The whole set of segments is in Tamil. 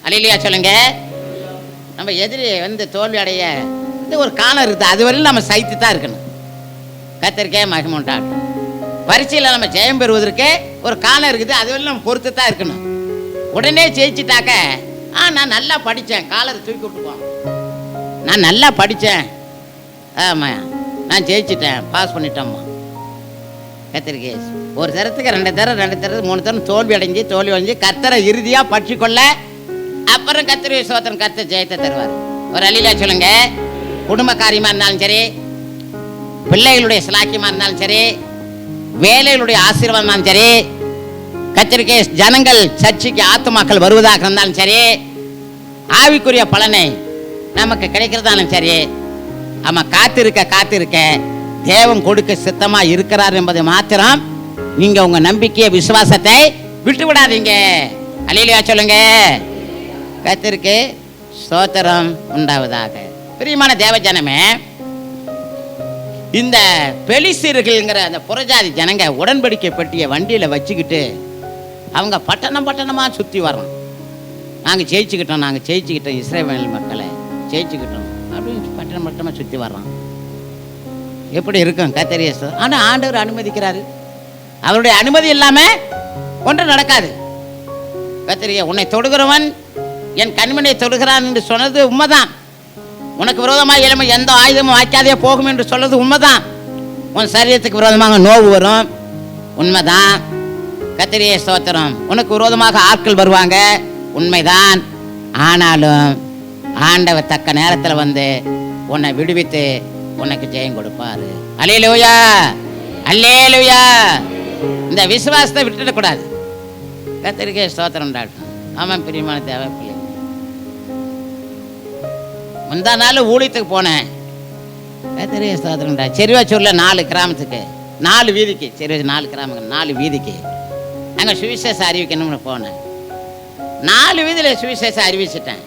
அல்லேலூயா சொல்லுங்க. நம்ம எதிரி தோல்வி அடைய ஒரு காலம் இருக்குது, அது வரையும் நம்ம சைத்து தான் இருக்கணும். கர்த்தருக்கே மகிமை உண்டாகட்டும். பரீட்சையில் நம்ம ஜெயம் பெறுவதற்கே ஒரு காலம் இருக்குது, அது வரையும் நம்ம பொறுத்து தான் இருக்கணும். உடனே ஜெயிச்சுட்டாக்க நான் நல்லா படித்தேன், காலரை தூக்கி விட்டுக்குவோம். நான் நல்லா படித்தேன், ஆமாம் நான் ஜெயிச்சிட்டேன், பாஸ் பண்ணிட்டோம்மா. கர்த்தருக்கு ஒரு தரத்துக்கு 2 தரம் 3 தரம் தோல்வி அடைஞ்சு கர்த்தரை இறுதியாக பற்றிக்கொள்ள, அப்புறம் கர்த்தருடைய ஸ்தோத்திரம், கர்த்தர் ஜெயத்தை தருவார். ஒரு அல்லேலூயா சொல்லுங்க. குடும்ப காரியமாக இருந்தாலும் சரி, பிள்ளைகளுடைய சிலாக்கியமாக இருந்தாலும் சரி, வேலைகளுடைய ஆசீர்வாதம் இருந்தாலும் சரி, கர்த்தருக்கு ஜனங்கள் சர்ச்சைக்கு ஆத்துமாக்கள் வருவதாக இருந்தாலும் சரி, ஆவிக்குரிய பலனை நமக்கு கிடைக்கிறதாலும் சரி, ஆமாம் காத்திருக்க தேவன் கொடுக்க சித்தமாக இருக்கிறார் என்பதை மாத்திரம் நீங்கள் உங்கள் நம்பிக்கையை விசுவாசத்தை விட்டு விடாதீங்க. அல்லேலூயா சொல்லுங்க. கர்த்தருக்கு ஸ்தோத்திரம் உண்டாவதாக. பிரியமான தேவஜனமே, இந்த பெலிஸ்தீர்கள்ங்கிற அந்த புறஜாதி ஜனங்க உடன்படிக்கை பெட்டியை வண்டியில் வச்சுக்கிட்டு அவங்க பட்டணமாக சுற்றி வரோம். நாங்கள் ஜெயிச்சுக்கிட்டோம் இஸ்ரவேல் மக்களை ஜெயிச்சுக்கிட்டோம் அப்படின்னு பட்டணமாக சுற்றி வர்றோம். எப்படி இருக்கும் கர்த்தருடைய ஸ்தோத்திரம். ஆனால் ஆண்டவர் அனுமதிக்கிறாரு. அவருடைய அனுமதி இல்லாமல் ஒன்றும் நடக்காது. கர்த்தருடைய உன்னை தொடுகிறவன் என் கண்மணியை தொடுகிறான் என்று சொன்னது உண்மைதான். உனக்கு விரோதமாக எழுமை எந்த ஆயுதமும் வாய்க்காதே போகும் என்று சொல்றது உண்மைதான். உன் சரீரத்துக்கு விரோதமாக நோவு வரும், உண்மைதான். கர்த்தருடைய ஸ்தோத்திரம். உனக்கு விரோதமாக ஆட்கள் வருவாங்க, உண்மைதான். ஆனாலும் ஆண்டவர் தக்க நேரத்தில் உன்னை விடுவித்து உனக்கு ஜெயம் கொடுப்பாரு. அல்லேலூயா அல்லேலூயா. இந்த விசுவாசத்தை விட்டுடக்கூடாது. கர்த்தருக்கே ஸ்தோத்திரம் உண்டாகட்டும். ஆமாம் பிரியமான தேவை பிள்ளை, முந்தா நாள் ஊழியத்துக்கு போனேன். கர்த்தருக்கே ஸ்தோத்திரம் உண்டா. செருவாச்சூரில் 4 கிராமத்துக்கு 4 வீதிக்கு, செருவாச்சூர் 4 கிராமங்கள் 4 வீதிக்கு அங்கே சுவிசேஷம் அறிவிக்கணும்னு போனேன். 4 வீதியில் சுவிசேஷம் அறிவிச்சிட்டேன்.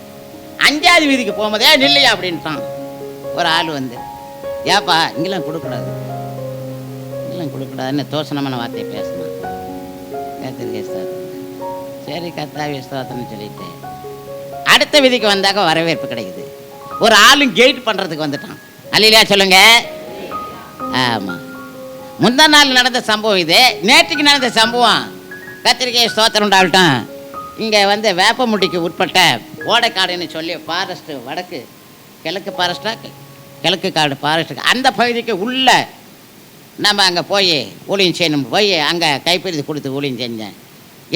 5ஆவது வீதிக்கு போகும்போதே நில்லையா அப்படின்ட்டான் ஒரு ஆள். ஏப்பா இங்கெல்லாம் கொடுக்கூடாதுன்னு தோசனமான வார்த்தையை பேசினான். கர்த்தருக்கே ஸ்தோத்திரம். சரி கர்த்தாவே ஸ்தோத்திரம்னு சொல்லிட்டு அடுத்த வீதிக்கு வந்தாக்க வரவேற்பு கிடைக்குது. ஒரு ஆளும் கெயிட் பண்ணுறதுக்கு வந்துட்டான். அல்லேலூயா சொல்லுங்க. ஆமாம், முந்தா நாள் நடந்த சம்பவம் இது. நேற்றுக்கு நடந்த சம்பவம். கர்த்தருக்கே ஸ்தோத்திரம் உண்டாகட்டும். இங்கே வேப்பமுட்டிக்கு உட்பட்ட ஓடைக்காடுன்னு சொல்லி ஃபாரஸ்ட்டு, வடக்கு கிழக்கு ஃபாரஸ்டா கிழக்கு காடு ஃபாரஸ்ட்டு, அந்த பகுதிக்கு உள்ள நம்ம அங்கே போய் ஊழியம் செய்யணும். போய் அங்கே கைப்பறித்து கொடுத்து ஊழியம் செஞ்சேன்.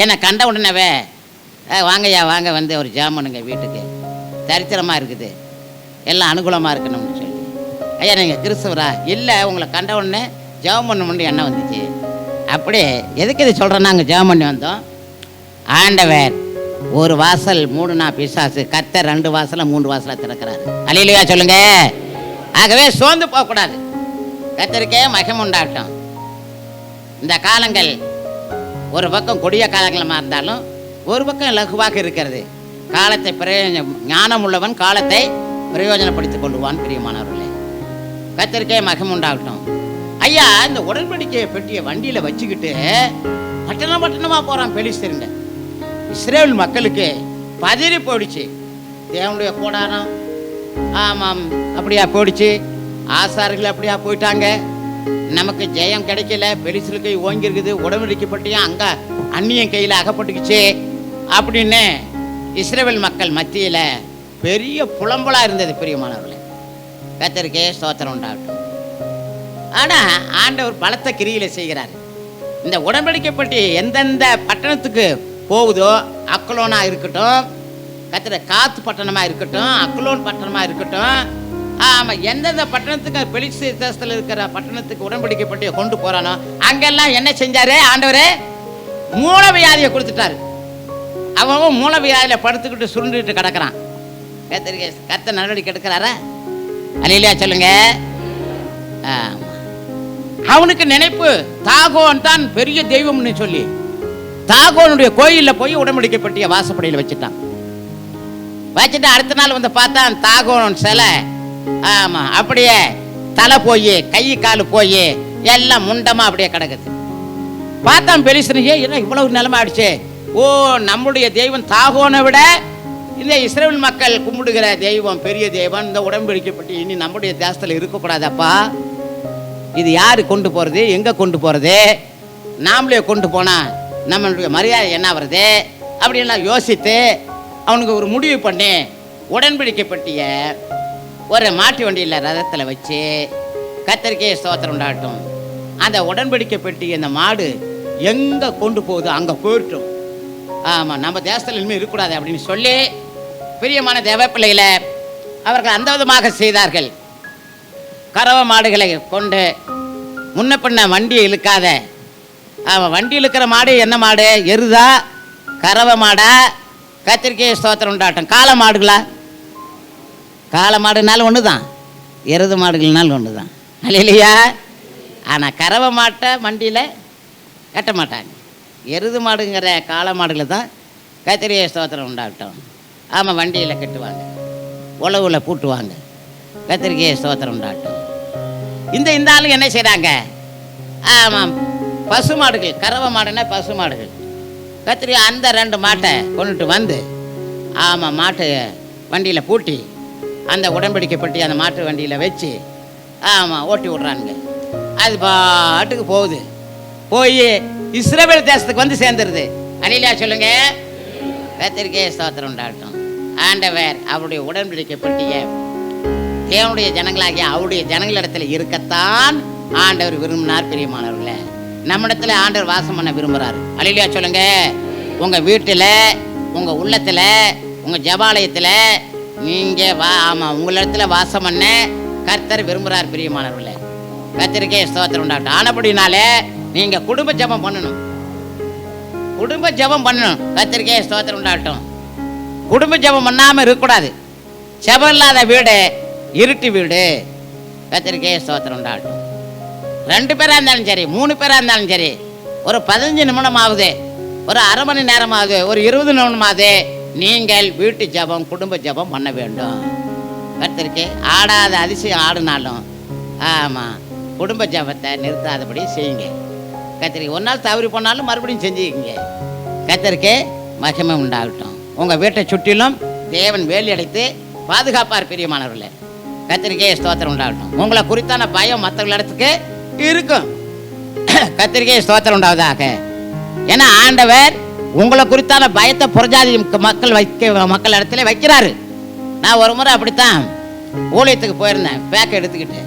என்னை கண்ட உடனேவே வாங்கய்யா வாங்க ஒரு ஜாமனுங்க வீட்டுக்கு சரித்திரமாக இருக்குது, எல்லாம் அனுகூலமாக இருக்கணும்னு சொல்லி. ஐயா நீங்கள் கிறிஸ்தவரா? இல்லை, உங்களை கண்ட உடனே ஜெபம் பண்ண எண்ணம் வந்துச்சு. அப்படி எதுக்கு இது சொல்கிறேன்னா, நாங்கள் ஜெபம் பண்ணி வந்தோம். ஆண்டவர் ஒரு வாசல் மூடுனா பிசாசு, கர்த்தர் 2 வாசலை 3 வாசலை திறக்கிறாரு. அல்லேலூயா சொல்லுங்க. ஆகவே சோர்ந்து போகக்கூடாது. கர்த்தருக்கே மகிமை உண்டாகட்டும். இந்த காலங்கள் ஒரு பக்கம் கொடிய காலங்களமாக இருந்தாலும் ஒரு பக்கம் லகுவாக இருக்கிறது. காலத்தை ஞானம் உள்ளவன் காலத்தை பிரயோஜனப்படுத்திக் கொள்வான். பிரியமானவர்களே, கர்த்தருக்கே மகிமை உண்டாகட்டும். ஐயா, இந்த உடன்படிக்கை பெட்டியை வண்டியில் வச்சுக்கிட்டு பட்டணமாக போகிறான் பெலிஸ்தீருங்க. இஸ்ரேல் மக்களுக்கு பதறி போயிடுச்சு. தேவனுடைய கூடாரம் ஆமாம் அப்படியா போயிடுச்சு. ஆசாரிகள் அப்படியா போயிட்டாங்க. நமக்கு ஜெயம் கிடைக்கல, பெலிஸ்தீர் கை ஓங்கிருக்குது, உடன்படிக்கை பெட்டியும் அங்கே அந்நியன் கையில் அகப்பட்டுக்குச்சு அப்படின்னு இஸ்ரேல் மக்கள் மத்தியில் பெரிய புலம்பலாக இருந்தது. பிரியமானவர்களே, கர்த்தருக்கே ஸ்தோத்திரம் உண்டாகட்டும். ஆனால் ஆண்டவர் பலத்த கிரியில் செய்கிறார். இந்த உடன்படிக்கை பெட்டி எந்தெந்த பட்டணத்துக்கு போகுதோ, அக்லோனாக இருக்கட்டும், கர்த்தர் காத்து பட்டணமாக இருக்கட்டும், அக்லோன் பட்டணமாக இருக்கட்டும், ஆமாம் எந்தெந்த பட்டணத்துக்கு பெலிஸ்தீர் தேசத்தில் இருக்கிற பட்டணத்துக்கு உடன்படிக்கை பெட்டியை கொண்டு போகிறானோ அங்கெல்லாம் என்ன செஞ்சாரு ஆண்டவர்? மூலவியாதியை கொடுத்துட்டாரு. அவன் மூலவியாதியில் படுத்துக்கிட்டு சுருண்டுட்டு கிடக்கிறான். கர்த்தர் நடவடிக்கை எடுக்கிறாரா? அல்லேலூயா சொல்லுங்க. அவனுக்கு நினைப்பு தாகோன் தான் பெரிய தெய்வம்னு சொல்லி தாகோனுடைய கோயிலில் போய் உடன்படிக்கை பெட்டிய வாசப்படியில் வச்சுட்டான். வச்சுட்டு அடுத்த நாள் பார்த்தான் தாகோன் சிலை. ஆமா, அப்படியே தலை போய் கை காலு போய் எல்லாம் முண்டமா அப்படியே கிடக்குது. பார்த்தான் பெலிஸ்தீர், என்ன இவ்வளவு நிலைமை ஆயிடுச்சு? ஓ, நம்முடைய தெய்வம் தாகோனை விட இந்த இஸ்ரவேல் மக்கள் கும்பிடுகிற தெய்வம் பெரிய தெய்வம், இந்த உடன்படிக்கப்பட்டு இனி நம்முடைய தேசத்தில் இருக்கக்கூடாதப்பா. இது யாரு கொண்டு போறது, எங்க கொண்டு போறது, நாமளே கொண்டு போனா நம்மளுடைய மரியாதை என்ன வருது அப்படின்லாம் யோசித்து அவனுக்கு ஒரு முடிவு பண்ணி உடன்படிக்கப்பட்டிய ஒரு மாட்டு வண்டியில் ரதத்தில் வச்சு கர்த்தருக்கே ஸ்தோத்திரம் உண்டாகட்டும். அந்த உடன்படிக்கப்பட்டி இந்த மாடு எங்கே கொண்டு போகுது அங்கே போயிட்டோம். ஆமாம், நம்ம தேசத்தில் இனிமேல் இருக்கக்கூடாது அப்படின்னு சொல்லி பிரியமான தேவ பிள்ளைகளை அவர்கள் அந்த விதமாக செய்தார்கள். கறவை மாடுகளை கொண்டு முன்ன பின்ன வண்டியை இழுக்காத, அவன் வண்டி இழுக்கிற மாடு என்ன மாடு, எருதா கறவை மாடா, கத்திரிக்காய் ஸ்தோத்திரம் உண்டாட்டம். காளை மாடுகளா, காளை மாடுனாலும் ஒன்று தான், எருது மாடுகள்னாலும் ஒன்று தான் இல்லையா. ஆனால் கறவை மாட்டை வண்டியில் கட்ட மாட்டாங்க. எருது மாடுங்கிற காளை மாடுகளை தான் கத்திரிக்காய் ஸ்தோத்திரம் உண்டாகட்டும். ஆமாம், வண்டியில் கட்டுவாங்க, உழவுல பூட்டுவாங்க, கத்திரிக்காய் ஸ்தோத்திரம் உண்டாகட்டும். இந்த ஆளுங்க என்ன செய்கிறாங்க, ஆமாம் பசு மாடுகள், கறவை மாடுன்னா பசு மாடுகள், கத்திரிக்காய் அந்த 2 மாட்டை கொண்டுட்டு வந்து ஆமாம் மாட்டு வண்டியில் பூட்டி அந்த உடன்படிக்கப்பட்டி அந்த மாட்டு வண்டியில் வச்சு ஆமாம் ஓட்டி விட்றானுங்க. அது பாட்டுக்கு போகுது, போய் இஸ்ரவேல் தேசத்துக்கு வந்து சேர்ந்துருது. அலிலியா சொல்லுங்க, கத்திரிக்காய் ஸ்தோத்திரம் உண்டாகட்டும். ஆண்டவர் அவருடைய உடன்படிக்கப்பட்டிய தேவனுடைய ஜனங்களாகிய அவருடைய ஜனங்களிடத்தில் இருக்கத்தான் ஆண்டவர் விரும்பினார். பிரியமானவர்களே, நம்மிடத்துல ஆண்டவர் வாசம் பண்ண விரும்புகிறார். அலிலியா சொல்லுங்க. உங்கள் வீட்டில், உங்கள் உள்ளத்தில், உங்கள் ஜபாலயத்தில் நீங்கள் ஆமாம் உங்களிடத்துல வாசம் பண்ண கர்த்தர் விரும்புகிறார். பிரியமானவர்களே, கர்த்தருக்கே ஸ்தோத்திரம் உண்டாகட்டும். ஆனபடினாலே நீங்கள் குடும்ப ஜெபம் பண்ணணும், குடும்ப ஜெபம் பண்ணணும். கர்த்தருக்கே ஸ்தோத்திரம் உண்டாகட்டும். குடும்ப ஜெபம் பண்ணாமல் இருக்கக்கூடாது. ஜெபம் இல்லாத வீடு இருட்டு வீடு. கர்த்தருக்கே ஸ்தோத்திரம் உண்டாகட்டும். 2 பேராக இருந்தாலும் சரி, 3 பேராக இருந்தாலும் சரி, ஒரு 15 நிமிடம் ஆகுது, ஒரு அரை மணி நேரம் ஆகுது, ஒரு 20 நிமிடம் ஆகுது, நீங்கள் வீட்டு ஜெபம் குடும்ப ஜெபம் பண்ண வேண்டும். கர்த்தருக்கு ஆடாத அதிசயம் ஆடினாலும் ஆமாம் குடும்ப ஜெபத்தை நிறுத்தாதபடி செய்யுங்க. கர்த்தருக்கு ஒரு நாள் தவறி போனாலும் மறுபடியும் செஞ்சுக்கிங்க. கர்த்தருக்கு மகிமை உண்டாகட்டும். உங்கள் வீட்டை சுற்றிலும் தேவன் வேலி அடைத்து பாதுகாப்பார். பிரியமானவர்களே, கர்த்தருக்கே ஸ்தோத்திரம் உண்டாகட்டும். உங்களை குறித்தான பயம் மற்றவர்களிடத்துக்கு இருக்கும். கர்த்தருக்கே ஸ்தோத்திரம் உண்டாவதாக. ஏன்னா ஆண்டவர் உங்களை குறித்தான பயத்தை புறஜாதி மக்கள் இடத்துல வைக்கிறாரு. நான் ஒரு முறை அப்படித்தான் ஊழியத்துக்கு போயிருந்தேன். பேக்கை எடுத்துக்கிட்டு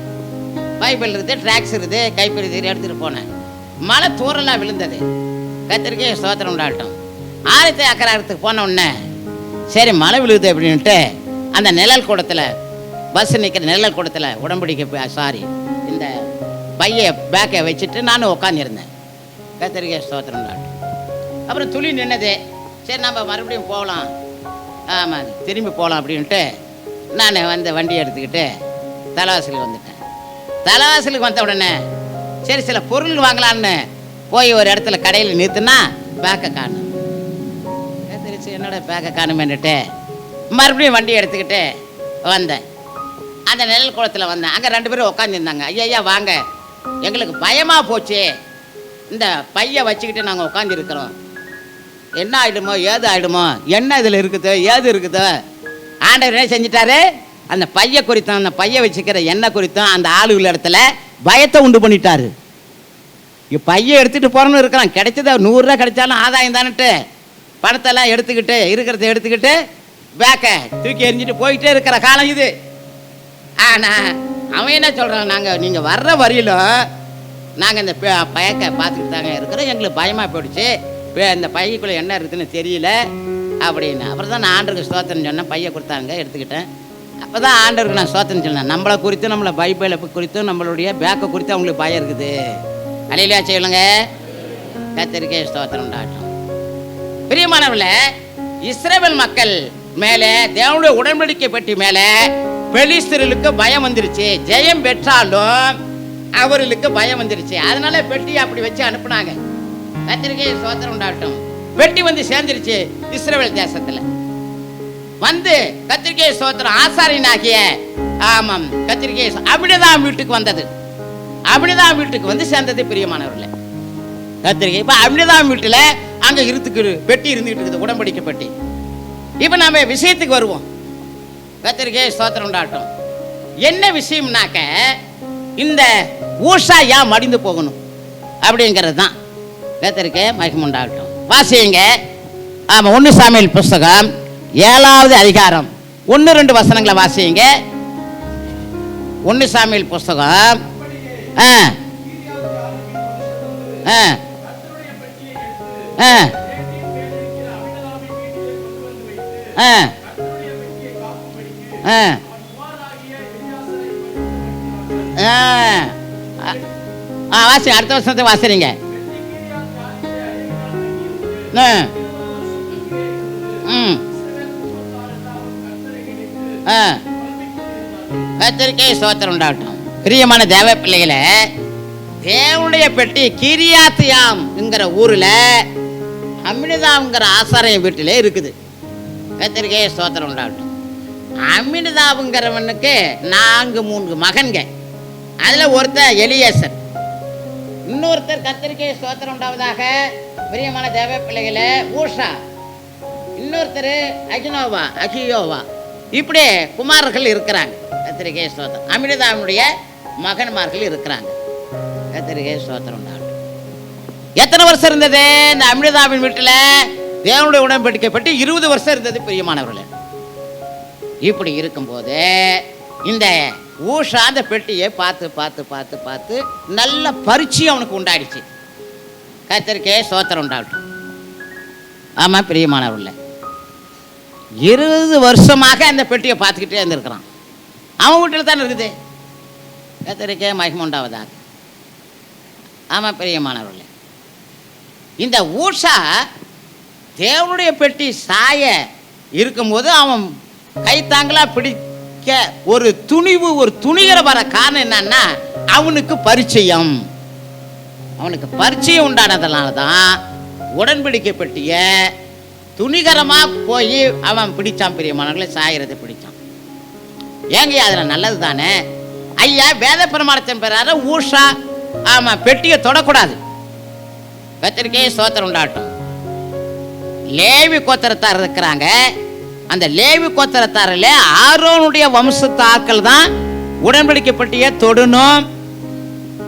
பைபிள் இருக்குது, ட்ராக்ஸ் இருக்குது, கைப்பிடி எடுத்துகிட்டு போனேன். மழை தூரலாம் விழுந்தது. கர்த்தருக்கே ஸ்தோத்திரம் உண்டாகட்டும். ஆரத்தை அக்கராரத்துக்கு போன உடனே சரி மழை விழுகுது அப்படின்ட்டு அந்த நிழல் கூடத்தில், பஸ் நிற்கிற நிழல் கூடத்தில் உடன்படிக்கை இந்த பையை பேக்கை வச்சுட்டு நானும் உட்காந்துருந்தேன். கர்த்தருக்கே ஸ்தோத்திரம் உண்டாகட்டும். அப்புறம் துளி நின்னது. சரி நம்ம மறுபடியும் போகலாம், ஆமாம் திரும்பி போகலாம் அப்படின்ட்டு நான் வண்டியை எடுத்துக்கிட்டு தலைவாசலுக்கு வந்துட்டேன். தலைவாசலுக்கு வந்த உடனே சரி சில பொருள் வாங்கலான்னு போய் ஒரு இடத்துல கடையில் நிறுத்தினா பேக்கை காணும். தெரிச்சு என்னோட பேக்கை காணுமேன்னுட்டு மறுபடியும் வண்டியை எடுத்துக்கிட்டு வந்தேன். அந்த நிழல் குளத்தில் வந்தேன். அங்கே 2 பேரும் உட்காந்துருந்தாங்க. ஐயா வாங்க, எங்களுக்கு பயமாக போச்சு, இந்த பையை வச்சுக்கிட்டு நாங்கள் உட்காந்துருக்கிறோம், என்ன ஆகிடுமோ ஏது ஆகிடுமோ, என்ன இதில் இருக்குது ஏது இருக்குது. ஆண்டவர் என்ன செஞ்சிட்டாரு, அந்த பையை குறித்தும் அந்த பையை வச்சுக்கிற எண்ணெய் குறித்தும் அந்த ஆளுகள் இடத்துல பயத்தை உண்டு பண்ணிட்டாரு. பையை எடுத்துகிட்டு போகிறோன்னு இருக்கிறான், கிடைச்சது 100 ரூபா கிடைச்சாலும் ஆதாயம் தானட்டு பணத்தெல்லாம் எடுத்துக்கிட்டு இருக்கிறத எடுத்துக்கிட்டு பேக்கை தூக்கி எறிஞ்சிட்டு போயிட்டே இருக்கிற காலம் இது. ஆனால் அவன் என்ன சொல்கிறான், நீங்கள் வர்ற வரையிலும் நாங்கள் இந்த பயக்கை பார்த்துக்கிட்டு தாங்க இருக்கிறோம், எங்களுக்கு பயமாக போயிடுச்சு, இந்த பையக்குள்ளே என்ன இருக்குதுன்னு தெரியல அப்படின்னு. அப்புறம் தான் நான் ஆண்டருக்கு ஸ்தோத்திரம் சொன்னேன். பையை கொடுத்தாங்க, எடுத்துக்கிட்டேன். அப்போ தான் ஆண்டருக்கு நான் ஸ்தோத்திரம் சொன்னேன். நம்மளை குறித்து, நம்மளை பைபிளை குறித்தும் நம்மளுடைய பேக்கை குறித்து அவங்களுக்கு பயம் இருக்குது. அலையிலையா செய்யலுங்க. கர்த்தருக்கே ஸ்தோத்திரம் உண்டாகட்டும். பிரியமானவர்களே, இஸ்ரவேல் மக்கள் மேலே தேவனுடைய உடன்படிக்கை பெட்டி மேலே பெலிஸ்தர்களுக்கு பயம் வந்துருச்சு. ஜெயம் பெற்றாலும் அவர்களுக்கு பயம் வந்துருச்சு. அதனால பெட்டியை அப்படி வச்சு அனுப்புனாங்க. கர்த்தருக்கே ஸ்தோத்திரம் உண்டாகட்டும். பெட்டி வந்து சேர்ந்துருச்சு இஸ்ரவேல் தேசத்துல. வந்து கர்த்தருக்கே ஸ்தோத்திரம் ஆசாரியனாகிய ஆமாம் கர்த்தருக்கே அபினதாம் வீட்டுக்கு வந்தது. அபினதாம் வீட்டுக்கு வந்து சேர்ந்தது. பிரியமானவர்களே, கர்த்தருக்கே இப்ப அபினதாம் வீட்டுல அங்க பெட்டி இருந்துகிட்டு இருக்குது, உடன்படிக்கை பெட்டி. இப்போ நம்ம விஷயத்துக்கு வருவோம். கர்த்தருக்கே ஸ்தோத்திரம் உண்டாகட்டும். என்ன விஷயம்னாக்க, இந்த ஊஷா ஏன் மடிந்து போகணும் அப்படிங்கிறது தான். கர்த்தருக்கே மகிமை உண்டாகட்டும். வாசியுங்க. ஆமாம், 1 சாமுவேல் புஸ்தகம் 7வது அதிகாரம் 1-2 வசனங்களை வாசியுங்க. 1 சாமுவேல் புஸ்தகம் வாசி, அடுத்த வருஷத்தை வாசிறீங்க. கர்த்தருக்கே ஸ்தோத்திரம் உண்டாகட்டும். பிரியமான தேவ பிள்ளைகளை, தேவனுடைய பெட்டி கிரியாத்தியாம்ங்கிற ஊரில் அமினதாப்ங்கிற ஆசாரிய வீட்டிலே இருக்குது. கர்த்தருக்கே ஸ்தோத்திரம் உண்டாகட்டும். அமினதாப்ங்கிறவனுக்கு 4 மகன்க. அதில் ஒருத்தர் எலியேசர், இன்னொருத்தர் கர்த்தருக்கே ஸ்தோத்திரம் உண்டாவதாக பிரியமான தேவ பிள்ளைகளை ஊஷா, இன்னொருத்தர் அகியோவா. இப்படி குமாரர்கள் இருக்கிறாங்க. கர்த்தருக்கே ஸ்தோத்திரம். அமினதாபுடைய மகன்மார்கள் இருக்கிறாங்க. கர்த்தருக்கே ஸ்தோத்திரம் உண்டாகட்டும். எத்தனை வருஷம் இருந்தது இந்த அமினதாபின் வீட்டில் தேவனுடைய உடன்படிக்கை பெட்டி? 20 வருஷம் இருந்தது பிரியமானவர்களே. இப்படி இருக்கும்போது இந்த ஊஷா அந்த பெட்டியை பார்த்து பார்த்து பார்த்து பார்த்து நல்ல பரிச்சயம் அவனுக்கு உண்டாயிடுச்சு. கர்த்தருக்கே ஸ்தோத்திரம் உண்டாகட்டும். ஆமாம் பிரியமானவர்களே, 20 வருஷமாக அந்த பெட்டியை பார்த்துக்கிட்டே இருந்திருக்கிறான். அவன் வீட்டில் தானே இருக்குது. கர்த்தருக்கே மகிமை உண்டாவதாக. ஆமாம் பிரியமானவர்களே, இந்த ஊஷா தேவனுடைய பெட்டி சாய இருக்கும்போது அவன் கைத்தாங்களா பிடிக்க ஒரு துணிவு, ஒரு துணிகர வர காரணம் என்னன்னா, அவனுக்கு பரிச்சயம் உண்டானதுனால தான் உடன்படிக்கை பெட்டிய துணிகரமாக போய் அவன் பிடிச்சான். பிரியமானவர்களை, சாயறதை பிடிச்சான். ஏங்க அதில் நல்லது தானே ஐயா. வேத பிரமாணத்தின் பெறாத ஊஷா ஆமாம் பெட்டியை தொடக்கூடாது. கர்த்தருக்கே ஸ்தோத்திரம் உண்டாகட்டும். லேவி கோத்திரத்தார் இருக்கிறாங்க. அந்த லேவி கோத்திரத்தாரில் ஆரோனுடைய வம்சத்து ஆட்கள் தான் உடன்படிக்கை பெட்டியை தொடணும்,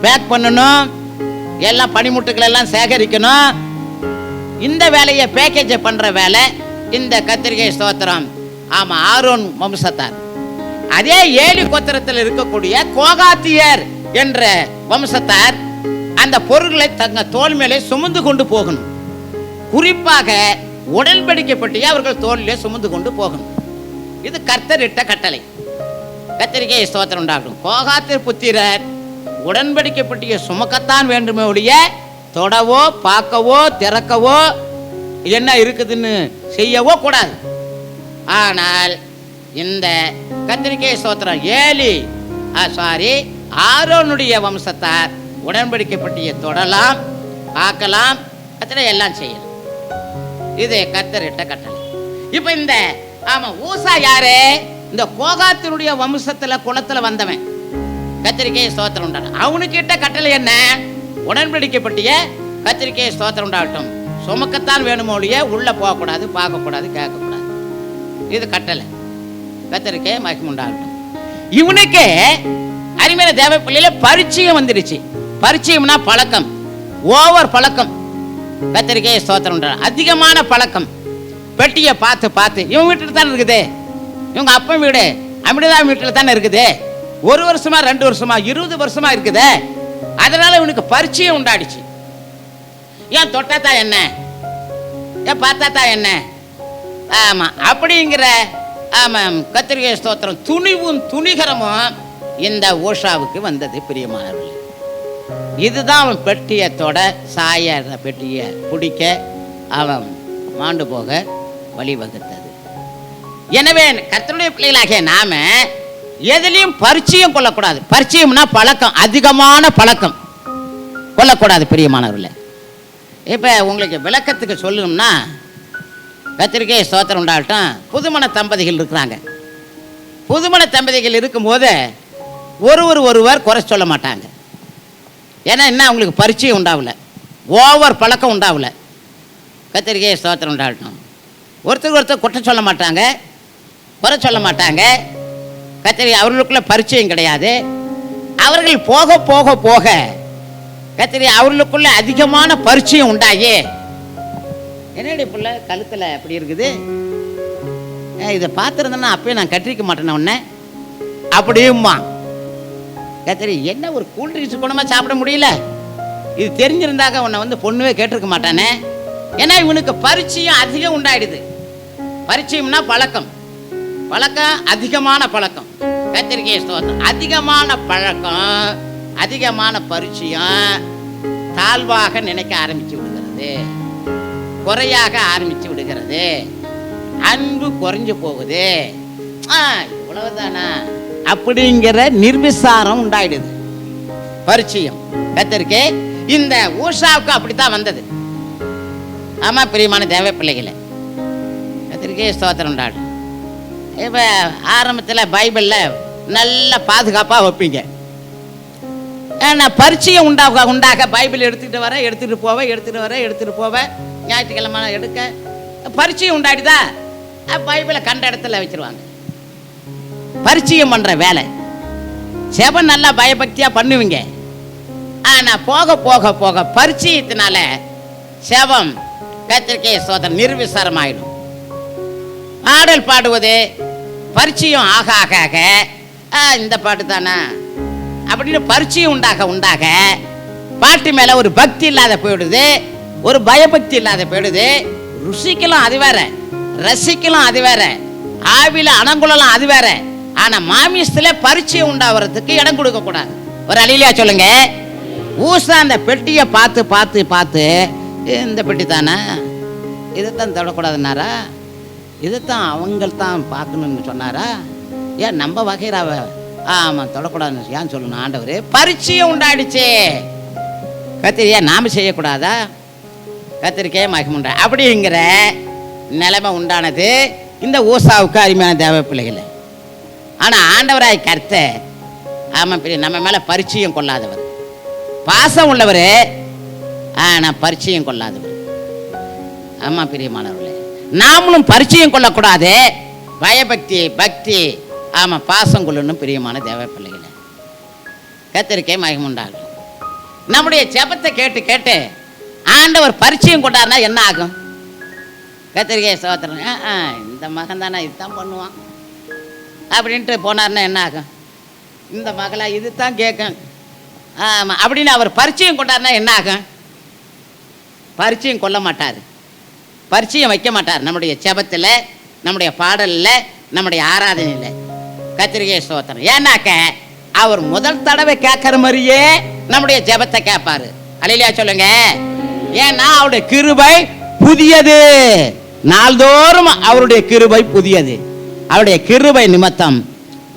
பேக் பண்ணணும், எல்லாம் பனிமுட்டுக்கள் எல்லாம் சேகரிக்கணும். இந்த வேலையை பேக்கேஜை பண்ணுற வேலை இந்த கர்த்தருக்கே ஸ்தோத்திரம் ஆமாம் ஆரோன் வம்சத்தார். அதே ஏலி கோத்திரத்தில் இருக்கக்கூடிய கோகாத்தியர் என்ற வம்சத்தார் அந்த பொருட்களை தங்க தோல் மேலே சுமந்து கொண்டு போகணும். குறிப்பாக உடன்படிக்கை பெட்டியை அவர்கள் தோளிலே சுமந்து கொண்டு போகணும். இது கர்த்தர் இட்ட கட்டளை. கர்த்தருக்கே ஸ்தோத்திரம் உண்டாகட்டும். கோகாத்தியர் புத்திரர் உடன்படிக்கை பெட்டியை சுமக்கத்தான் வேண்டுமே ஒழிய தொடவோ பார்க்கவோ திறக்கவோ என்ன இருக்குதுன்னு செய்யவோ கூடாது. ஆனால் இந்த கர்த்தருக்கே ஸ்தோத்திரம் ஆரோனுடைய வம்சத்தார் உடன்படிக்கை பெட்டியை தொடலாம், பார்க்கலாம், எல்லாம் செய்யலாம். இது கர்த்தர் இட்ட கட்டளை. இப்போ இந்த ஊசா யாரு? இந்த கோகாத்தினுடைய வம்சத்துல குலத்துல வந்தவன். கர்த்தருக்கே ஸ்தோத்திரம் உண்டாகட்டும். அவனுக்கு இட்ட கட்டளை என்ன? உடன்படிக்கை பெட்டிய கர்த்தருக்கே ஸ்தோத்திரம் உண்டாகட்டும் சுமக்கத்தான் வேணுமோ ஒழிய உள்ள போகக்கூடாது, பார்க்கக்கூடாது, கேட்கக்கூடாது. இது கட்டளை. கர்த்தருக்கே மகிமை உண்டாகட்டும். இவனுக்கு அருமையான தேவ பிள்ளையில பரிச்சயம் வந்துடுச்சு. பரிச்சயம்னா பழக்கம், ஓவர் பழக்கம். கர்த்தருக்கே ஸ்தோத்திரம் உண்டாகட்டும். அதிகமான பழக்கம். பெட்டியை பார்த்து பார்த்து இவன் வீட்டில் தானே இருக்குது, இவங்க அப்பன் வீடு அமிர்தாவின் வீட்டில் தானே இருக்குது. 1 வருஷமா 2 வருஷமா 20 வருஷமா இருக்குது. அதனால இவனுக்கு பரிச்சயம் உண்டாடிச்சு. ஏன் தொட்டாத்தா என்ன, ஏன் பார்த்தாத்தா என்ன, ஆமா அப்படிங்கிற ஆமாம் கர்த்தருக்கே ஸ்தோத்திரம் துணிவும் துணிகரமும் இந்த ஊஷாவுக்கு வந்தது. பிரியமானவர்களே, இதுதான் அவன் பெட்டியை தொட சாய பெட்டியை பிடிக்க அவன் மாண்டு போக வழிவகுத்தது. எனவே கர்த்தருடைய பிள்ளைகளாகிய நாம எதுலையும் பரிச்சயம் கொள்ளக்கூடாது. பரிச்சயம்னா பழக்கம், அதிகமான பழக்கம் கொள்ளக்கூடாது. பிரியமானவர்களே, இப்போ உங்களுக்கு விளக்கத்துக்கு சொல்லணும்னா கர்த்தருக்கே ஸ்தோத்திரம் உண்டாகட்டும். புதுமண தம்பதிகள் இருக்கிறாங்க. புதுமண தம்பதிகள் இருக்கும்போது ஒருவர் குறை சொல்ல மாட்டாங்க. ஏன்னா என்ன, அவங்களுக்கு பரிச்சயம் உண்டாகல, ஓவர் பழக்கம் உண்டாகல. கர்த்தருக்கே ஸ்தோத்திரம் உண்டாகட்டும். ஒருத்தருக்கு ஒருத்தர் குற்றம் சொல்ல மாட்டாங்க, குறை சொல்ல மாட்டாங்க. கத்திரி அவர்களுக்குள்ள பரிச்சயம் கிடையாது. அவர்கள் போக போக போக கத்திரி அவர்களுக்குள்ள அதிகமான பரிச்சயம் உண்டாகி, என்னடி புள்ள கழுத்தில் அப்படி இருக்குது, இதை பார்த்துருந்தேன்னா அப்பயே நான் கட்டிருக்க மாட்டேன் உன்ன அப்படியும்மா. கத்திரி என்ன ஒரு கூல்ட்ரிங்க்ஸ் குணமா சாப்பிட முடியல, இது தெரிஞ்சிருந்தாக்க உன்னை வந்து பொண்ணுவே கேட்டிருக்க மாட்டானே. ஏன்னா இவனுக்கு பரிச்சயம் அதிகம் உண்டாயிடுது. பரிச்சயம்னா பழக்கம், பழக்கம் அதிகமான பழக்கம். கத்திரிக்காய் ஸ்தோத்திரம். அதிகமான பழக்கம், அதிகமான பரிச்சயம் தாழ்வாக நினைக்க ஆரம்பிச்சு விடுகிறது, குறையாக ஆரம்பிச்சு விடுகிறது, அன்பு குறைஞ்சு போகுது. இவ்வளவுதானா அப்படிங்கிற நிர்விசாரம் உண்டாயிடுது. பரிச்சயம் கத்திரிக்காய் இந்த ஊஷாவுக்கு அப்படித்தான் வந்தது. ஆமா பிரியமான தேவ பிள்ளைகளை, கத்திரிக்காய் ஸ்தோத்திரம் உண்டாடு. இப்போ ஆரம்பத்தில் பைபிளில் நல்ல பாதுகாப்பாக வைப்பீங்க. நான் பரிச்சயம் உண்டாக பைபிள் எடுத்துகிட்டு வரேன், எடுத்துகிட்டு போவேன். ஞாயிற்றுக்கிழமை எடுக்க பரிச்சயம் உண்டாடிதா பைபிளை கண்ட இடத்துல வச்சிருவாங்க. பரிச்சயம் பண்ணுற வேலை செபம் நல்லா பயபக்தியாக பண்ணுவீங்க. ஆனால் போக போக போக பரிச்சயத்தினால செபம் கத்திரிக்காய் சோதனை நிர்விசாரம் ஆயிடும். பாடல் பாடுவது பரிச்சயம் ஆக ஆக ஆக இந்த பாட்டு தானே அப்படின்னு பரிச்சயம் உண்டாக பாட்டு மேல ஒரு பக்தி இல்லாத போயிடுது, ஒரு பயபக்தி இல்லாத போயிடுது. ருசிக்கலாம் அது வேற, ரசிக்கலாம் அது வேற, ஆவில அணங்குலாம் அது வேற. ஆனா மாமிசத்துல பரிச்சயம் உண்டாகிறதுக்கு இடம் கொடுக்க கூடாது. ஒரு அலிலியா சொல்லுங்க. ஊசா அந்த பெட்டியை பார்த்து பார்த்து பார்த்து இந்த பெட்டி தானே, இதைத்தான் தொடக்கூடாதுன்னாரா, இதைத்தான் அவங்கள்தான் பார்க்கணும்னு சொன்னாரா? ஏன் நம்ம வகைராவ ஆமாம் தொடக்கூடாதுன்னு ஏன் சொல்லணும் ஆண்டவர்? பரிச்சயம் உண்டாயிடுச்சு. கத்திரிக்கா நாம செய்யக்கூடாதா? கத்திரிக்காய் மகிமுண்டா அப்படிங்கிற நிலைமை உண்டானது இந்த ஊசாவுக்கு அருமையான தேவ பிள்ளைகளை. ஆனால் ஆண்டவராய் கர்த்தர் ஆமாம் பெரிய நம்ம மேலே பரிச்சயம் கொள்ளாதவர், பாசம் உள்ளவர், ஆனால் பரிச்சயம் கொள்ளாதவர். ஆமாம் பிரியமானவர்களே, நாமளும் பரிச்சயம் கொள்ளக்கூடாது, பயபக்தி பக்தி ஆமாம் பாசம் கொள்ளணும். பிரியமான தேவ பிள்ளைகளை, கத்திரிக்காய் மகிமுண்டாகும். நம்முடைய ஜெபத்தை கேட்டு கேட்டு ஆண்டவர் பரிச்சயம் கொண்டாருன்னா என்ன ஆகும்? கத்திரிக்காய் சோத்திரம் இந்த மகன் தானே இதுதான் பண்ணுவான் அப்படின்ட்டு போனார்னா என்ன ஆகும்? இந்த மகளா இதுதான் கேட்கும் ஆமாம் அப்படின்னு அவர் பரிச்சயம் கொண்டாருன்னா என்ன ஆகும்? பரிச்சயம் கொள்ள மாட்டார், பரிச்சயம் வைக்க மாட்டார். நம்முடைய ஜெபத்தில், நம்முடைய பாடலில், நம்முடைய ஆராதனையில். கத்திரிக்காய் ஸ்தோத்திரம். ஏன்னாக்க அவர் முதல் தடவை கேட்குற மாதிரியே நம்முடைய ஜெபத்தை கேட்பாரு. அல்லேலூயா சொல்லுங்க. ஏன்னா அவருடைய கிருபை புதியது, நாள்தோறும் அவருடைய கிருபை புதியது. அவருடைய கிருபை நிமித்தம்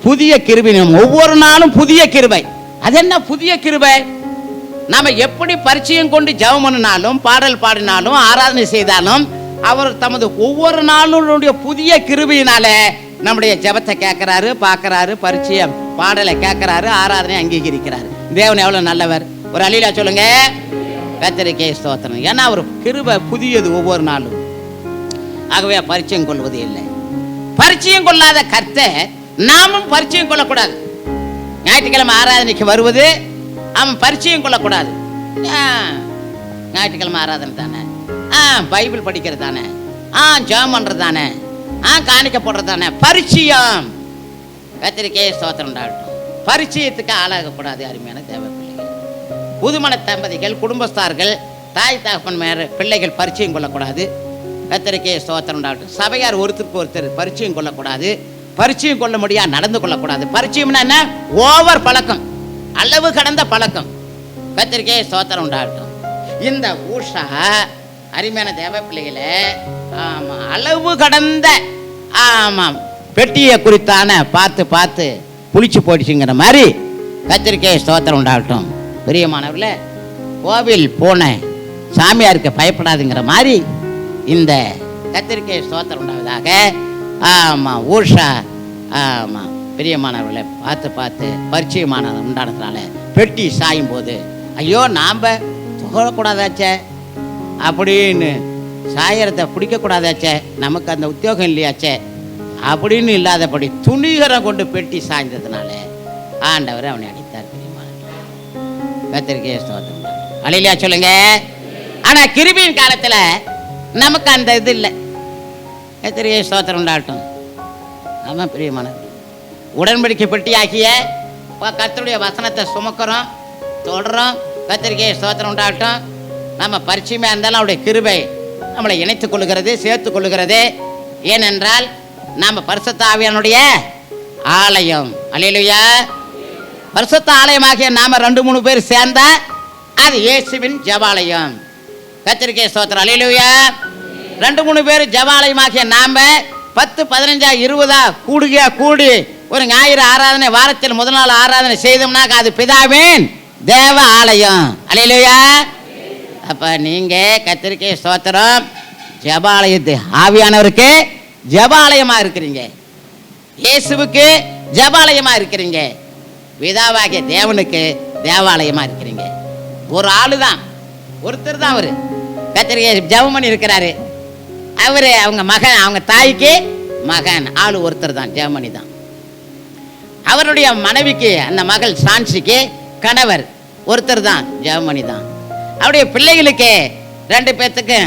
புதிய கிருபை, ஒவ்வொரு நாளும் புதிய கிருபை. அது என்ன புதிய கிருபை? நாம எப்படி பரிச்சயம் கொண்டு ஜெபம் பண்ணினாலும், பாடல் பாடினாலும், ஆராதனை செய்தாலும் அவர் தமது ஒவ்வொரு நாளுடைய புதிய கிருபையினால நம்முடைய ஜெபத்தை கேட்கிறாரு, பார்க்கறாரு, பரிச்சயம் பாடலை கேட்கிறாரு, ஆராதனை அங்கீகரிக்கிறாரு. தேவன் எவ்வளவு நல்லவர். ஒரு அல்லேலூயா சொல்லுங்க. கத்திரிக்காய் ஸ்தோத்திரம். ஏன்னா அவர் கிருபை புதியது ஒவ்வொரு நாளும். ஆகவே பரிச்சயம் கொள்வது இல்லை. பரிச்சயம் கொள்ளாத கர்த்தர் நாமும் பரிச்சயம் கொள்ளக்கூடாது. ஞாயிற்றுக்கிழமை ஆராதனைக்கு வருவது அவன் பரிச்சயம் கொள்ளக்கூடாது. ஞாயிற்றுக்கிழமை ஆராதனை தானே, பைபிள் படிக்கிறது தானே, ஜெபம் பண்றது தானே, காணிக்க போடுறது தானே. பரிச்சயம் கத்திரிக்காய் ஸ்தோத்திரம் உண்டாகட்டும். பரிச்சயத்துக்கு ஆளாகக்கூடாது. அருமையான தேவ பிள்ளைகள், புதுமண தம்பதிகள், குடும்பஸ்தார்கள், தாய் தகப்பன் மேல பிள்ளைகள் பரிச்சயம் கொள்ளக்கூடாது. கத்திரிக்காய் ஸ்தோத்திரம் உண்டாகட்டும். சபையார் ஒருத்தருக்கு ஒருத்தர் பரிச்சயம் கொள்ளக்கூடாது, பரிச்சயம் கொள்ள முடியாது நடந்து கொள்ளக்கூடாது. பரிச்சயம்னா என்ன? ஓவர் பழக்கம், அளவு கடந்த பழக்கம். கத்திரிக்காய் ஸ்தோத்திரம் உண்டாகட்டும். இந்த ஊஷா அருமையான தேவ பிள்ளைகளை ஆமாம் அளவு கடந்த ஆமாம் பெட்டியை குறித்தான பார்த்து பார்த்து புளிச்சு போயிடுச்சுங்கிற மாதிரி கத்திரிக்காய் ஸ்தோத்திரம் உண்டாகட்டும். பிரியமானவர்களே, கோவில் போன சாமியாருக்கு பயப்படாதுங்கிற மாதிரி இந்த கத்திரிக்காய் ஸ்தோத்திரம் உண்டாவதாக. ஆமாம் ஊஷா ஆமாம் பிரியமானவர்களை பார்த்து பார்த்து பரிச்சயமான உண்டானதுனால பெட்டி சாயும் போது ஐயோ நாம் தொகக்கூடாதாச்சே அப்படின்னு சாயறதை பிடிக்கக்கூடாதாச்சே, நமக்கு அந்த உத்தியோகம் இல்லையாச்சே அப்படின்னு இல்லாதபடி துணிகரம் கொண்டு பெட்டி சாய்ந்ததுனால ஆண்டவர் அவனை அடித்தார். கர்த்தருக்கே ஸ்தோத்திரம். அல்லேலூயா சொல்லுங்க. ஆனா கிருபையின் காலத்துல நமக்கு அந்த இது இல்லை. கர்த்தருக்கே ஸ்தோத்திரம் உண்டாகட்டும். ஆமா பிரியமானவர், உடன்படிக்கை பெட்டி ஆகிய கர்த்தருடைய வசனத்தை சுமக்கிறோம், தொடரும். கர்த்தருக்கே ஸ்தோத்திரம் உண்டாகட்டும். நம்ம பரிச்சயமாக இருந்தாலும் அவருடைய கிருபை நம்மளை இணைத்துக் கொள்ளுகிறது, சேர்த்து கொள்ளுகிறது. ஏனென்றால் நாம் பரிசுத்த ஆவியானுடைய ஆலயம். அல்லேலூயா. பரிசுத்த ஆலயமாகிய நாம 2-3 பேர் சேர்ந்தா அது இயேசுவின் ஜெபாலயம். கர்த்தருக்கே ஸ்தோத்திரம். அல்லேலூயா. 2-3 பேர் ஜெபாலயமாகிய நாம 10, 15, 20 கூடி ஒரு ஞாயிறு ஆராதனை, வாரத்தில் முதல் நாள் ஆராதனை செய்தோம்னா அது பிதாவின் தேவ ஆலயம். அல்லேலூயா. அப்ப நீங்க கர்த்தருக்கே ஸ்தோத்திரம் ஜெபாலயத்து ஆவியானவருக்கு ஜெபாலயமா இருக்கிறீங்க, இயேசுவுக்கு ஜெபாலயமா இருக்கிறீங்க, பிதாவாகிய தேவனுக்கு தேவாலயமா இருக்கிறீங்க. ஒரு ஆளு தான், ஒருத்தர் தான் அவரு. கர்த்தருக்கே ஜெபம் பண்ணி இருக்கிறாரு. அவரு அவங்க மகன், அவங்க தாய்க்கு மகன், ஆளு ஒருத்தர் தான், ஜெபமணி தான். அவருடைய மனைவிக்கு அந்த மகள் சான்சிக்கு கணவர் ஒருத்தர் தான், ஜெபமணி தான். அவருடைய பிள்ளைகளுக்கு 2 பேர்த்துக்கு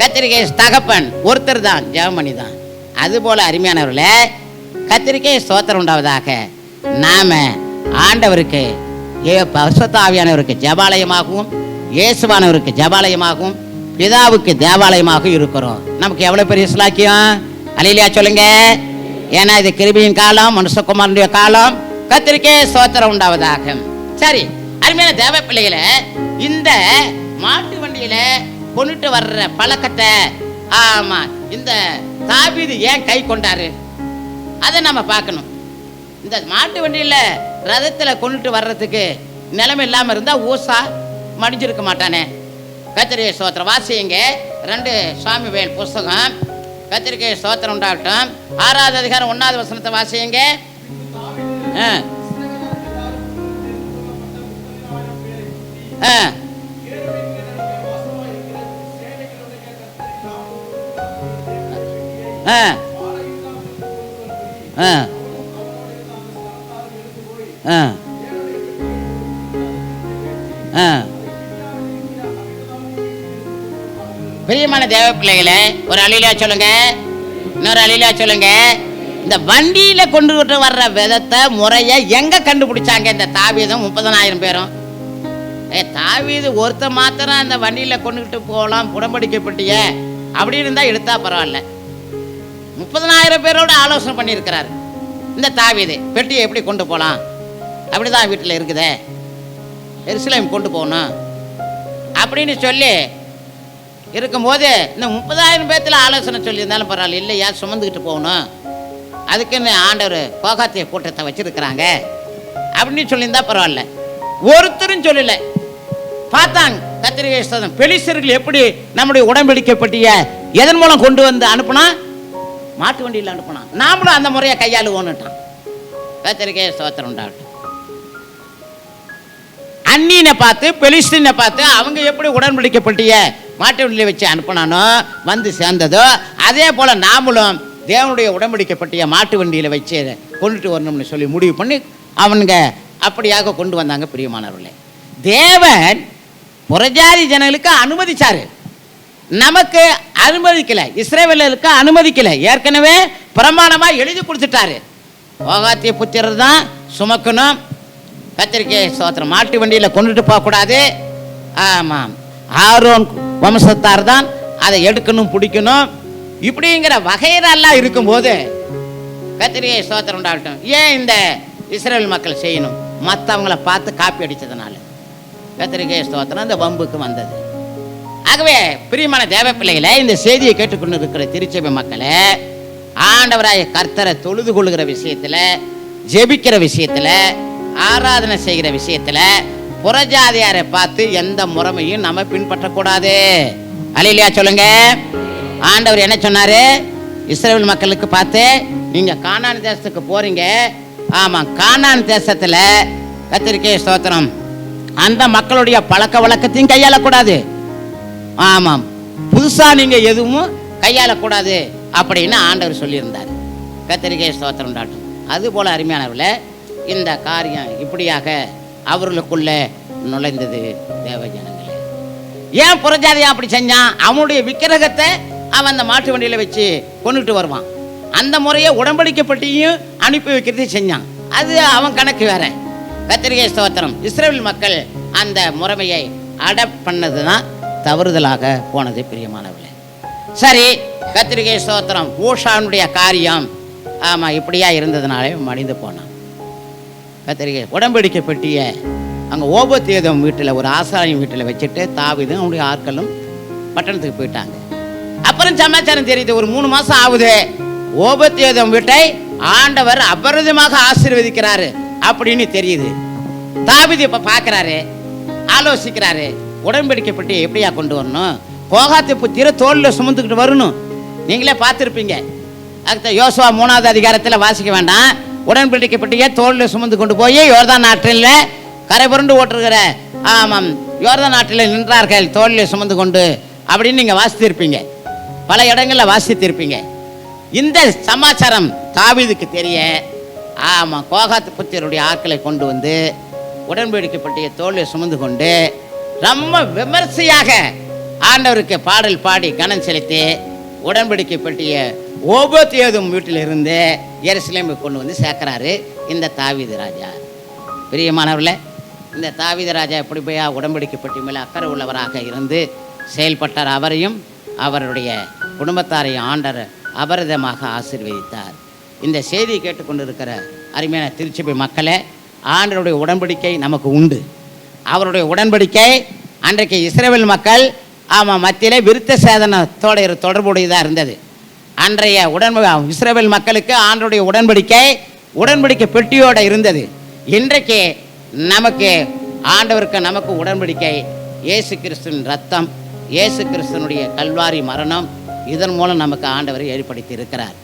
கர்த்தருக்கே தகப்பன் ஒருத்தர் தான், ஜெபமணி தான். அதுபோல அருமையானவர்களே, கர்த்தருக்கே ஸ்தோத்திரம் உண்டாவதாக. நாம ஆண்டவருக்கு பரிசுத்த ஆவியானவருக்கு ஜெபாலயமாகவும், இயேசுவானவருக்கு ஜெபாலயமாகவும், பிதாவுக்கு தேவாலயமாக இருக்கிறோம். நமக்கு எவ்வளவு பெரிய ஸ்லாக்கியம். அல்லேலூயா சொல்லுங்க. ஏன்னா இது கிருபையின் காலம், மனுஷகுமாரனுடைய காலம். கர்த்தருக்கே ஸ்தோத்திரம் உண்டாவதாக. சரி அருமையான தேவ பிள்ளைகளை, இந்த மாட்டு வண்டியில கொண்டுட்டு வர்ற பழக்கத்தை ஆமா இந்த தாவீது ஏன் கை கொண்டாரு அதை நம்ம பார்க்கணும். இந்த மாட்டு வண்டியில ரதத்துல கொண்டுட்டு வர்றதுக்கு நிலைமை இல்லாம இருந்தா ஊசா மடிஞ்சிருக்க மாட்டானே. கர்த்தருக்கே ஸ்தோத்திரம். வாசியுங்க 2 சாமுவேல் புஸ்தகம். கர்த்தருக்கே ஸ்தோத்திரம் உண்டாகட்டும். 6வது அதிகாரம் 1வது வசனத்தை வாசியுங்க. பிரியமான தேவ பிள்ளைகளே, ஒரு அல்லேலூயா சொல்லுங்க, இன்னொரு அல்லேலூயா சொல்லுங்க. இந்த வண்டியில கொண்டு வர்ற விதத்தை முறைய எங்க கண்டுபிடிச்சாங்க இந்த தாவீதும் 30,000 பேரும்? தாவீது ஒருத்த மாத்திரம் அந்த வண்டியில கொண்டுகிட்டு போகலாம், உடன்படிக்கைப்பட்டிய அப்படின்னு இருந்தா எடுத்தா பரவாயில்ல. 30,000 பேரோட ஆலோசனை பண்ணியிருக்கிறார் இந்த தாவீது. பெட்டியை எப்படி கொண்டு போகலாம், அப்படிதான் வீட்டில் இருக்குதே, எருசலேம் கொண்டு போகணும் அப்படின்னு சொல்லி இருக்கும்போது இந்த 30,000 பேர்த்துல ஆலோசனை சொல்லியிருந்தாலும் பரவாயில்ல. இல்லையா சுமந்துக்கிட்டு போகணும், அதுக்குன்னு ஆண்டவர் கோகாத்திய கூட்டத்தை வச்சிருக்கிறாங்க அப்படின்னு சொல்லியிருந்தா பரவாயில்ல. ஒருத்தரும் சொல்லல. பார்த்தாங்க கர்த்தருக்கே ஸ்தோத்திரம். பெலிஸ்தர்கள் எப்படி நம்முடைய உடன்படிக்கைப்பட்டிய எதன் மூலம் கொண்டு வந்து அனுப்புனா, மாட்டு வண்டியில் அனுப்புனா, நாமளும் அந்த முறையை கையாளுவோன்னுட்டான். கர்த்தருக்கே ஸ்தோத்திரம் உண்டாகட்டும். அந்நியனை பார்த்து பெலிஸ்தீனை பார்த்து அவங்க எப்படி உடன்படிக்கைப்பட்டிய மாட்டு வண்டியில் வச்சு அனுப்பினானோ வந்து சேர்ந்ததோ, அதே போல நாமளும் தேவனுடைய உடன்படிக்கைப்பட்டிய மாட்டு வண்டியில் வச்சு கொண்டுட்டு வரணும்னு சொல்லி முடிவு பண்ணி அவனுங்க அப்படியாக கொண்டு வந்தாங்க. பிரியமானவர்களே, தேவன் புறஜாதி ஜனங்களுக்கு அனுமதிச்சாரு, நமக்கு அனுமதிக்கல, இஸ்ரவேலருக்கு அனுமதிக்கல. ஏற்கனவே பிரமாணமா எழுதி கொடுத்துட்டாரு. ஓகாத்திய புத்திரர் தான் சுமக்கணும். கர்த்தருக்கே ஸ்தோத்திரம். மாட்டு வண்டியில கொண்டுட்டு போக கூடாது. ஆமாம், ஆரோன் வம்சத்தார் தான் அதை எடுக்கணும், பிடிக்கணும், இப்படிங்கிற வகையெல்லாம் இருக்கும்போது கர்த்தருக்கே ஸ்தோத்திரம் உண்டாகட்டும். ஏன் இந்த இஸ்ரவேல் மக்கள் செய்யணும்? மற்றவங்களை பார்த்து காப்பி அடித்ததுனால கர்த்தருக்கே ஸ்தோத்திரம் இந்த வம்புக்கு வந்தது. ஆகவே பிரியமான தேவ பிள்ளைகளை, இந்த செய்தியை கேட்டுக்கொண்டு இருக்கிற திருச்சபை மக்களே, ஆண்டவராய கர்த்தரை தொழுது கொள்ளுகிற விஷயத்துல, ஜெபிக்கிற விஷயத்துல, ஆராதனை செய்கிற விஷயத்துல புறஜாதியாரை பார்த்து எந்த முறைமையும் நம்ம பின்பற்றக்கூடாது. அல்லேலூயா சொல்லுங்க. ஆண்டவர் என்ன சொன்னாரு? இஸ்ரவேல் மக்களுக்கு பார்த்து, நீங்க கானான் தேசத்துக்கு போறீங்க. ஆமா, கானான் தேசத்துல கர்த்தருக்கே ஸ்தோத்திரம் அந்த மக்களுடைய பழக்க வழக்கத்தையும் கையாளக்கூடாது. ஆமாம், புதுசாக நீங்கள் எதுவும் கையாளக்கூடாது அப்படின்னு ஆண்டவர் சொல்லியிருந்தார். கர்த்தருக்கே ஸ்தோத்திரம் உண்டாட்டும். அதுபோல் அருமையானவர்களே, இந்த காரியம் இப்படியாக அவர்களுக்குள்ளே நுழைந்தது. தேவ ஜனங்களே, ஏன் புறஜாதியா அப்படி செஞ்சான்? அவனுடைய விக்கிரகத்தை அவன் அந்த மாட்டு வண்டியில் வச்சு கொண்டுட்டு வருவான். அந்த முறையை உடன்படிக்கப்பட்டியும் அனுப்பி வைக்கிறது செஞ்சான். அது அவன் கணக்கு வேற. கர்த்தருக்கே ஸ்தோத்திரம். இஸ்ரவேல் மக்கள் அந்த முறைமையை அடாப்ட் பண்ணது தான் தவறுதலாக போனது. பிரியமானவர்களே, சரி, கர்த்தருக்கே ஸ்தோத்திரம். ஊஷானுடைய காரியம் ஆமாம் இப்படியா இருந்ததுனாலே மடிந்து போனான். கர்த்தருக்கே உடன்படிக்கை பெட்டியை அங்கே ஓபேத்ஏதோம் வீட்டில், ஒரு ஆசாரியின் வீட்டில் வச்சுட்டு தாவீதும் அவனுடைய ஆட்களும் பட்டணத்துக்கு போயிட்டாங்க. அப்புறம் சமாச்சாரம் தெரியுது, ஒரு 3 மாதம் ஆகுது. ஓபேத்ஏதோம் வீட்டை ஆண்டவர் அபரிதமாக ஆசீர்வதிக்கிறாரு அப்படின்னு தெரியுது. தாவீது இப்போ பார்க்குறாரு, ஆலோசிக்கிறாரு, உடன்படிக்கை பெட்டி எப்படியா கொண்டு வரணும்? கோகாத்து புத்திர தோளில் சுமந்துக்கிட்டு வரணும். நீங்களே பார்த்துருப்பீங்க. அடுத்த யோசுவா 3ஆவது அதிகாரத்தில் வாசிக்க வேண்டாம். உடன்படிக்கை பெட்டியை தோளில் சுமந்து கொண்டு போய் யோர்தான் நாட்டில் கரை புரண்டு ஓட்டுகிற ஆமாம் யோர்தான் நாட்டில் நின்றார்கள் தோளில் சுமந்து கொண்டு அப்படின்னு நீங்கள் வாசித்திருப்பீங்க. பல இடங்களில் வாசித்திருப்பீங்க. இந்த சமாச்சாரம் தாவீதுக்கு தெரிய ஆமாம் கோகாத்து புத்திரருடைய ஆட்களை கொண்டு வந்து உடன்படிக்கை பெட்டியை தோளில் சுமந்து கொண்டு ரொம்ப விமர்சையாக ஆண்டவருக்கு பாடல் பாடி கனம் செலுத்தி உடன்படிக்கை பெட்டியை ஓபேத்ஏதோம் வீட்டிலிருந்து எருசலேமுக்கு கொண்டு வந்து சேர்க்கிறாரு இந்த தாவீது ராஜா. பிரியமானவர்களே, இந்த தாவீது ராஜா எப்படி போய் உடன்படிக்கை பெட்டி மேலே அக்கறை உள்ளவராக இருந்து செயல்பட்டார். அவரையும் அவருடைய குடும்பத்தாரையும் ஆண்டவர் அபரிதமாக ஆசீர்வதித்தார். இந்த செய்தியை கேட்டுக்கொண்டிருக்கிற அருமையான திருச்சபை மக்களே, ஆண்டவருடைய உடன்படிக்கை நமக்கு உண்டு. அவருடைய உடன்படிக்கை அன்றைக்கு இஸ்ரவேல் மக்கள் ஆமாம் மத்தியிலே விருத்த சேதனத்தோட தொடர்புடையதாக இருந்தது. அன்றைய இஸ்ரவேல் மக்களுக்கு ஆண்டவருடைய உடன்படிக்கை பெட்டியோடு இருந்தது. இன்றைக்கு நமக்கு ஆண்டவருக்கு நமக்கு உடன்படிக்கை இயேசு கிறிஸ்துவின் ரத்தம், இயேசு கிறிஸ்துவனுடைய கல்வாரி மரணம். இதன் மூலம் நமக்கு ஆண்டவர் ஏற்படுத்தி இருக்கிறார்.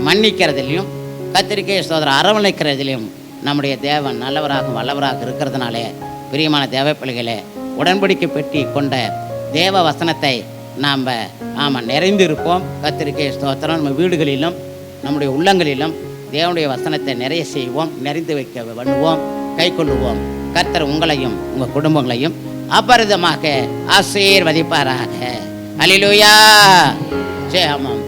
மன்னிக்கிறதிலையும் கர்த்தருக்கே ஸ்தோத்திரம் அரவணைக்கிறதிலையும் நம்முடைய தேவன் நல்லவராக வல்லவராக இருக்கிறதுனாலே பிரியமான தேவ பிள்ளைகளே, உடன்படிக்கை பெட்டி கொண்ட தேவ வசனத்தை நாம் நிறைந்திருப்போம். கர்த்தருக்கே ஸ்தோத்திரம். நம்ம வீடுகளிலும் நம்முடைய உள்ளங்களிலும் தேவனுடைய வசனத்தை நிறைய செய்வோம், நிறைந்து வைக்க பண்ணுவோம், கை கொள்ளுவோம். கர்த்தர் உங்களையும் உங்கள் குடும்பங்களையும் அபரிதமாக ஆசீர்வதிப்பாராக. அல்லேலூயா. ஜெய் ஆமாம்.